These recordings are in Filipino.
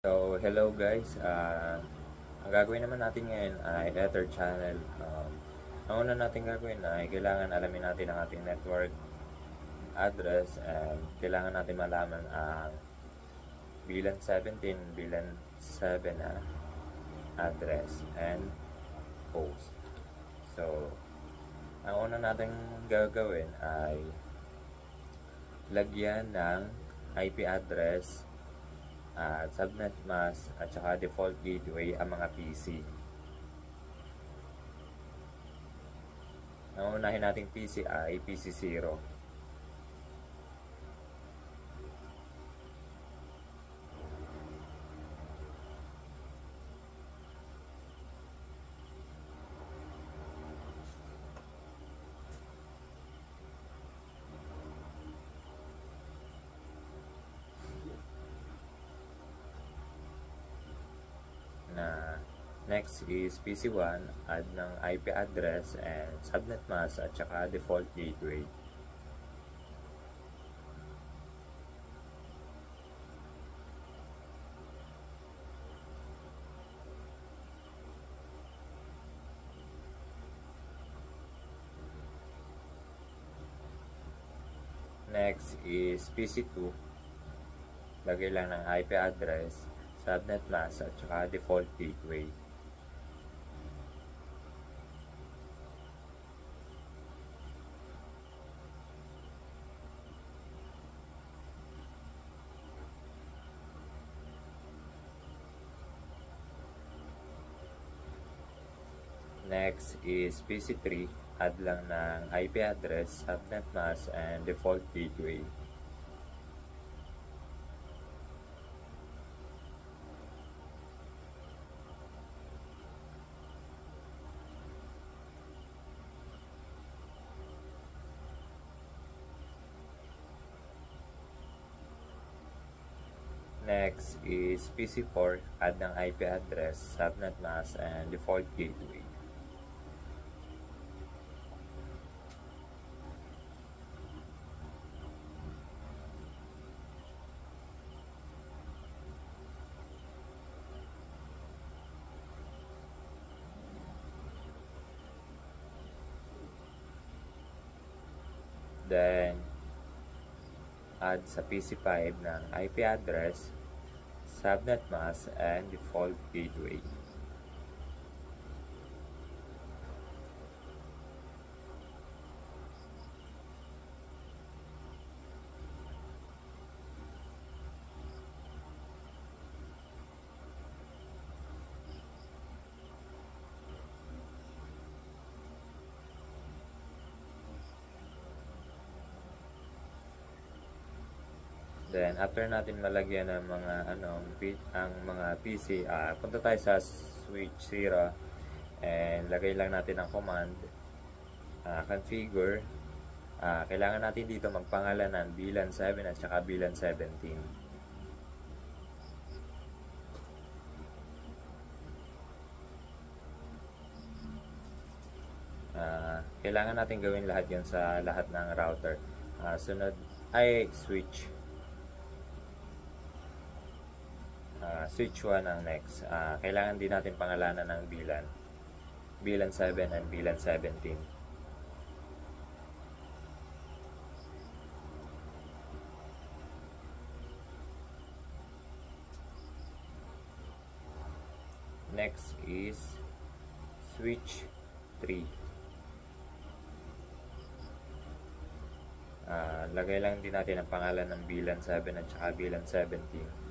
So, hello guys. Ang gagawin naman natin ngayon ay Ether channel. Ang una natin gagawin ay kailangan alamin natin ang ating network address and kailangan natin malaman ang bilan 17, bilan 7 na address and host. So, ang una natin gagawin ay lagyan ng IP address at subnet mask at saka default gateway ang mga PC. Ang unahin nating PC ay PC0. Next is PC1, add ng IP address and subnet mask at saka default gateway. Next is PC2, lagay lang ng IP address, subnet mask at saka default gateway. Next is PC3, add lang ng IP address, subnet mask, and default gateway. Next is PC4, add ng IP address, subnet mask, and default gateway. Then, add sa PC5 ng IP address, subnet mask, and default gateway. Then, after natin malagyan ng mga ang mga PC, punta tayo sa switch 0 and lagay lang natin ang command configure. Kailangan natin dito magpangalan ng bilan 7 at saka bilan 17. Kailangan natin gawin lahat yon sa lahat ng router. Sunod ay switch. Switch 1 ang next. Kailangan din natin pangalanan ng bilan. Bilan 7 and bilan 17. Next is switch 3. Lagay lang din natin ang pangalan ng bilan 7 at saka bilan 17.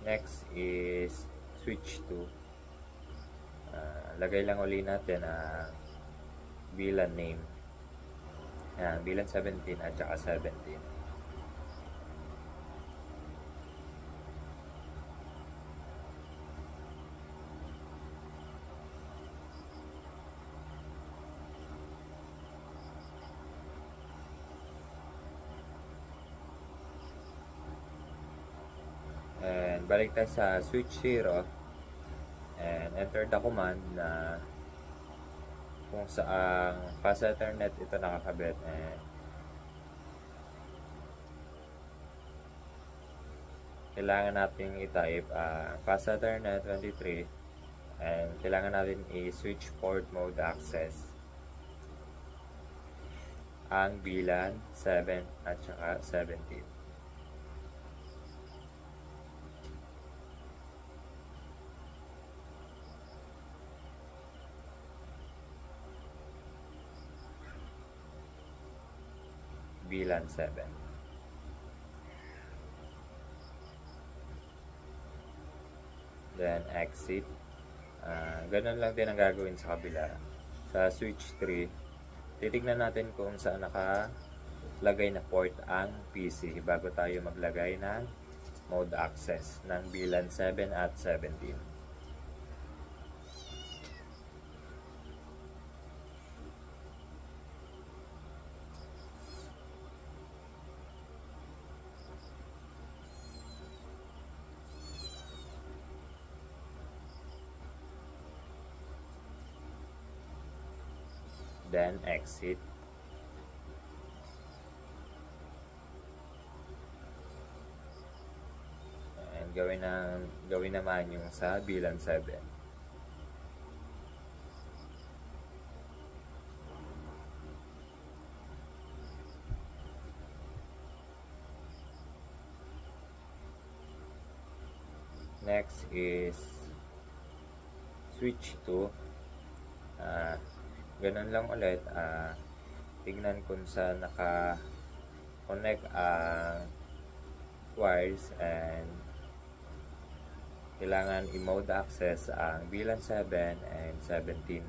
Next is switch 2. Lagay lang uli natin ang bilan name. Bilan 17 at saka 17. And balik tayo sa switch 0 and enter the command na kung saang fast Ethernet ito nakakabit, and kailangan natin i-type fast Ethernet 23, and kailangan natin i-switch port mode access ang VLAN 7 at saka 17. VLAN 7. Then exit. Ganun lang din ang gagawin sa kabila. Sa switch 3, titignan natin kung saan nakalagay na port ang PC bago tayo maglagay ng mode access ng VLAN 7 at 17. Then exit. And gawin naman yung sa VLAN 7. Next is switch to. Ganun lang ulit, tignan kung saan naka-connect ang wires, and kailangan i-mode access ang VLAN 7 and 17.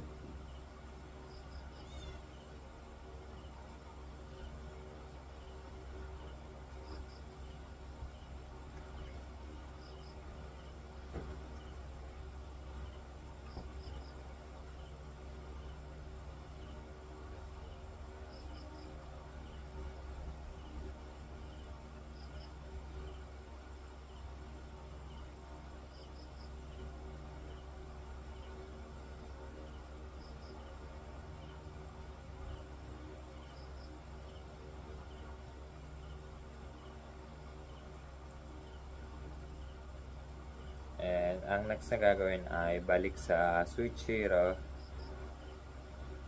And ang next na gagawin ay balik sa switch 0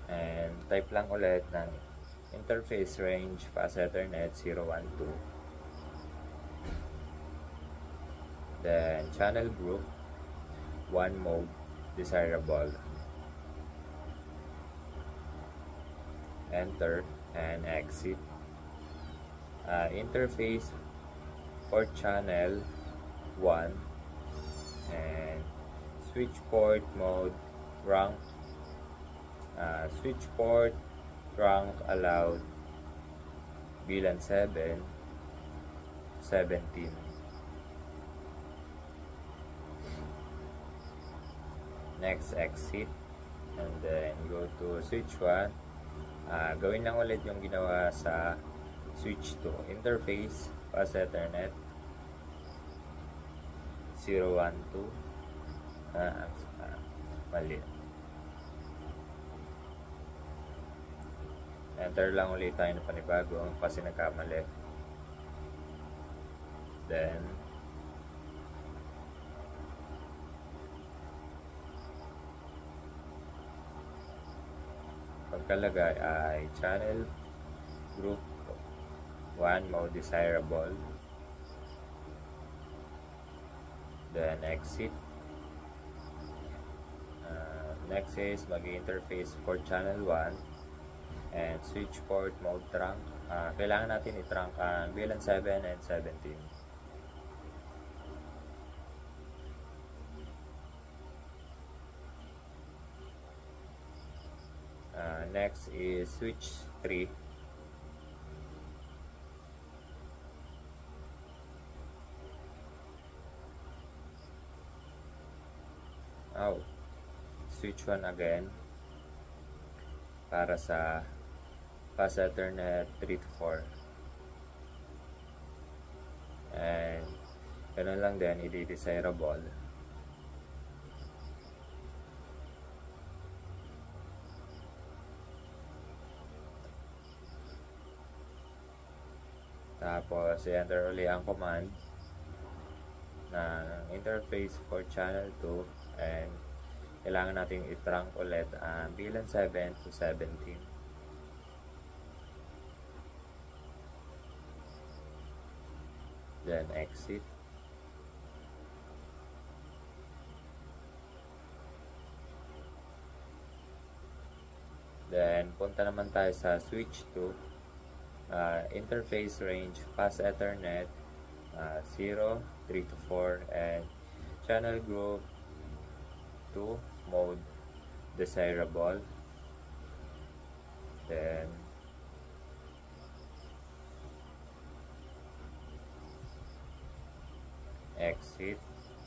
and type lang ulit ng interface range fast Ethernet 012. Then channel group 1 mode desirable. Enter and exit. Interface port channel 1 and switch port mode trunk, switch port trunk allowed VLAN 7 17. Next exit and then go to switch 1. Gawin lang ulit yung ginawa sa switch 2. Interface fast Ethernet 012. Mali. Enter lang ulit tayo na panibago kasi nagkamali. Then pagkalagay ay channel group 1 mode desirable. Then exit. Next is mag-interface port channel 1 and switch port mode trunk. Kailangan natin i-trunk ang VLAN 7 and 17. Next is switch 3. Switch 1 again para sa fast Ethernet 3 to 4. And ganun lang din, i-desirable. Tapos, i-enter ulit ang command ng interface for channel 2 and kailangan natin i-trunk ulit ang bilan 7 to 17. Then exit. Then punta naman tayo sa switch to interface range fast Ethernet 0, 3 to 4 and channel group 2 mode desirable. Then exit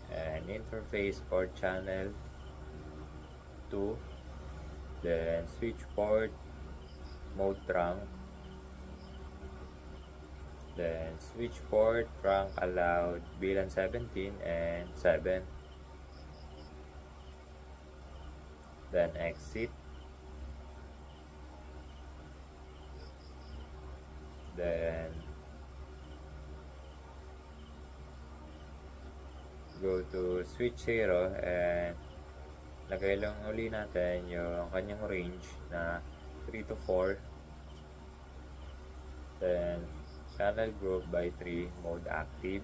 and interface for channel 2, then switch port mode trunk, then switch port trunk allowed bilan 17 and 7, then exit, then go to switch 0 and lagay lang uli natin yung kanyang range na 3 to 4, then channel group by 3 mode active,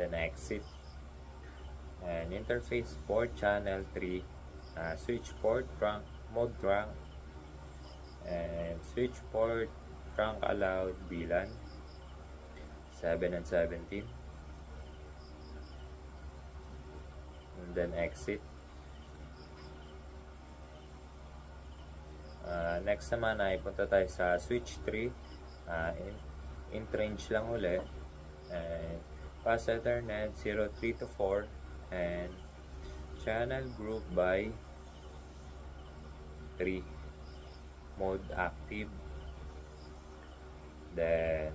then exit and interface port channel 3 switch port trunk mode trunk and switch port trunk allowed bilan 7 and 17, and then exit. Next naman ay punta tayo sa switch 3 int range lang uli and fast Ethernet 0, 3 to 4 and channel group by 3 mode active, then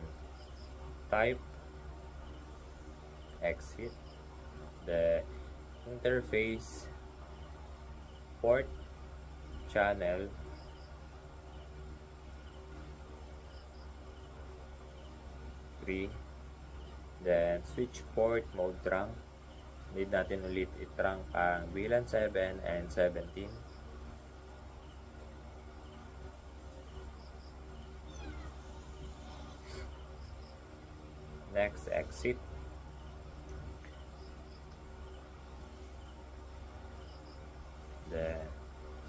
type exit, the interface port channel 3, then switch port mode trunk, need natin ulit i-trunk ang bilan 7 and 17, next exit, then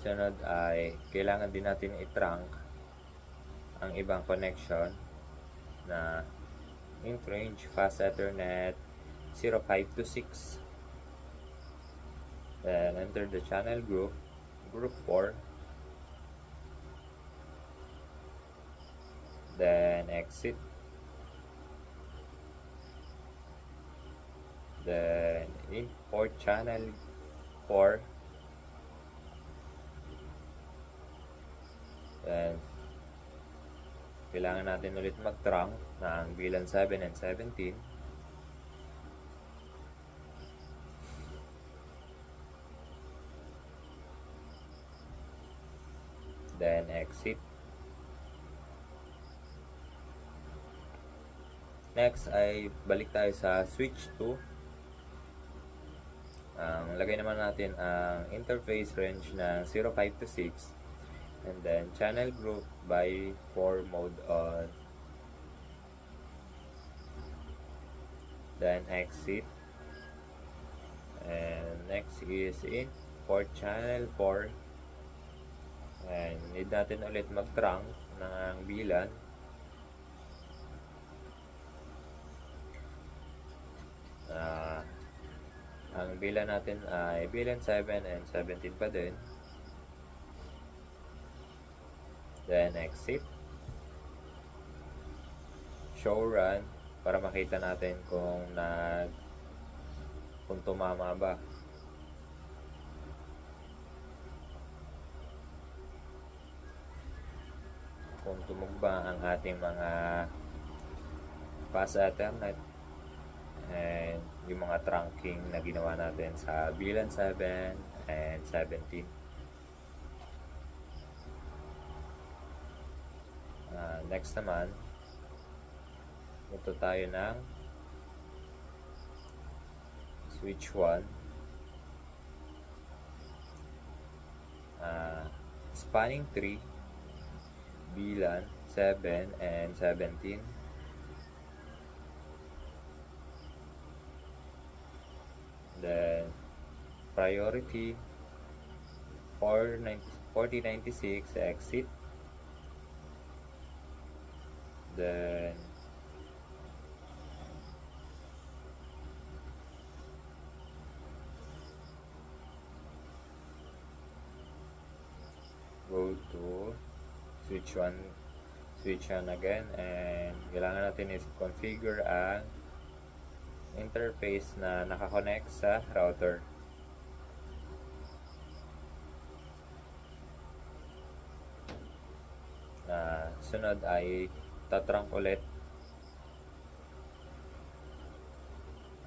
sunod ay kailangan din natin i-trunk ang ibang connection na int range fast Ethernet 05 to 6, then enter the channel group 4, then exit, then import channel 4, then kailangan natin ulit mag-trunk ng bilan 7 and 17, then exit. Next ay balik tayo sa switch 2. Lagay naman natin ang interface range na 05 to 6 and then channel group by 4 mode on, then exit, and next is import channel 4 and need natin ulit mag-trunk ng bilan ang bilan natin ay bilan 7 and 17 pa din, then exit, show run para makita natin kung tumama ba. Kung tumugba ang ating mga fast Ethernet and yung mga trunking na ginawa natin sa bilan 7 and 17. Next naman ito tayo ng switch 1, spanning 3, bilan 7 and 17, then priority 4096 exit, then go to switch 1 again, and kailangan natin i-configure ang interface na nakakonect sa router. Sunod ay tatrunk ulit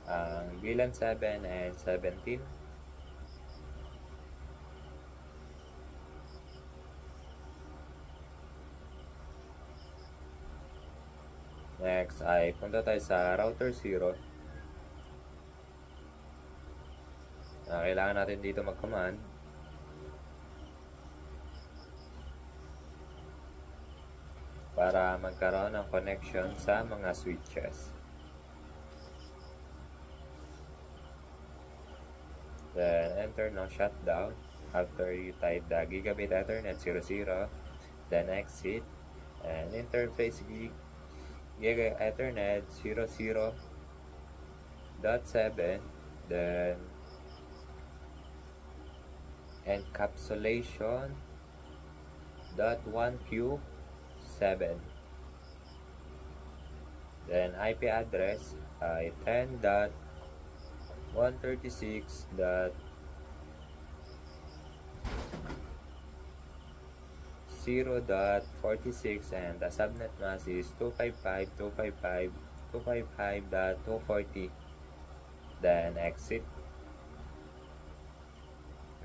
ang bilan 7 and 17. Next ay punta tayo sa router 0. Kailangan natin dito mag-command para magkaroon ng connection sa mga switches. Then enter no shutdown after you type the gigabit ethernet 00, then exit and interface giga ethernet 00.7, then encapsulation .1q 7, then IP address ay 10.136.0.46, and the subnet mask is 255.255.255.240, then exit.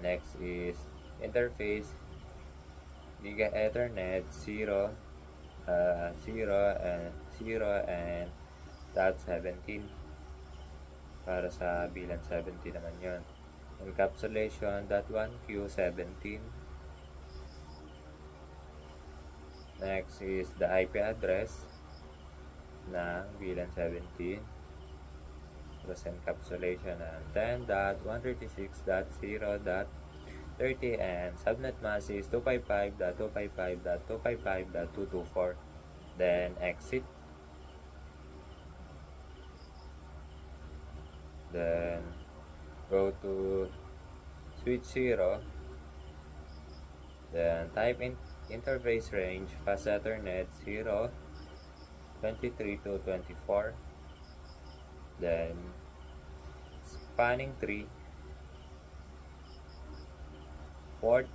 Next is interface giga ethernet 0 and .17 para sa bilan 70 naman yon. Encapsulation .1q17. Next is the IP address ng bilan 17 plus encapsulation ng 10.136.0.30, and subnet mask is 255.255.255.224, then exit. Then go to switch 0, then type in interface range fast ethernet 0 23 to 24, then spanning 3 port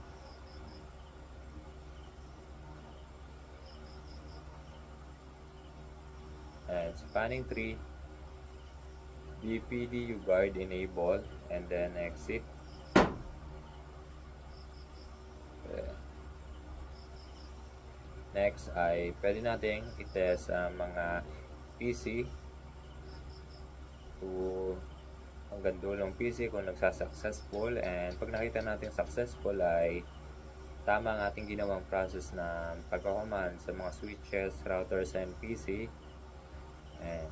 and spanning 3 BPD UGuard enable, and then exit. Next ay pwede nating i-test ang mga PC to hanggang dulong PC kung nagsasuccessful, and pag nakita natin successful ay tama ang ating ginawang process na pagkakuman sa mga switches, routers, and PC. And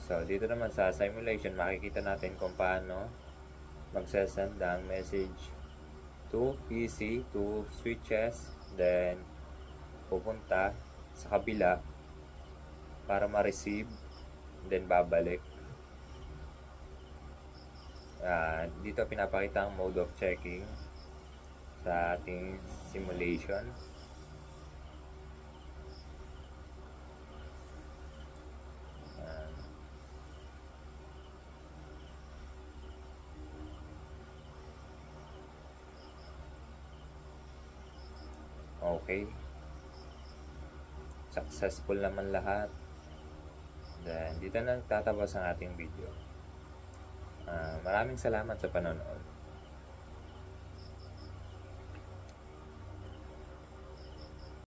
so dito naman sa simulation makikita natin kung paano magsasend ang message to PC, to switches, then pupunta sa kabila para ma-receive, then babalik. Dito pinapakita ang mode of checking sa ating simulation. Okay, successful naman lahat. Then dito na nagtatapos ang ating video. Maraming salamat sa panonood.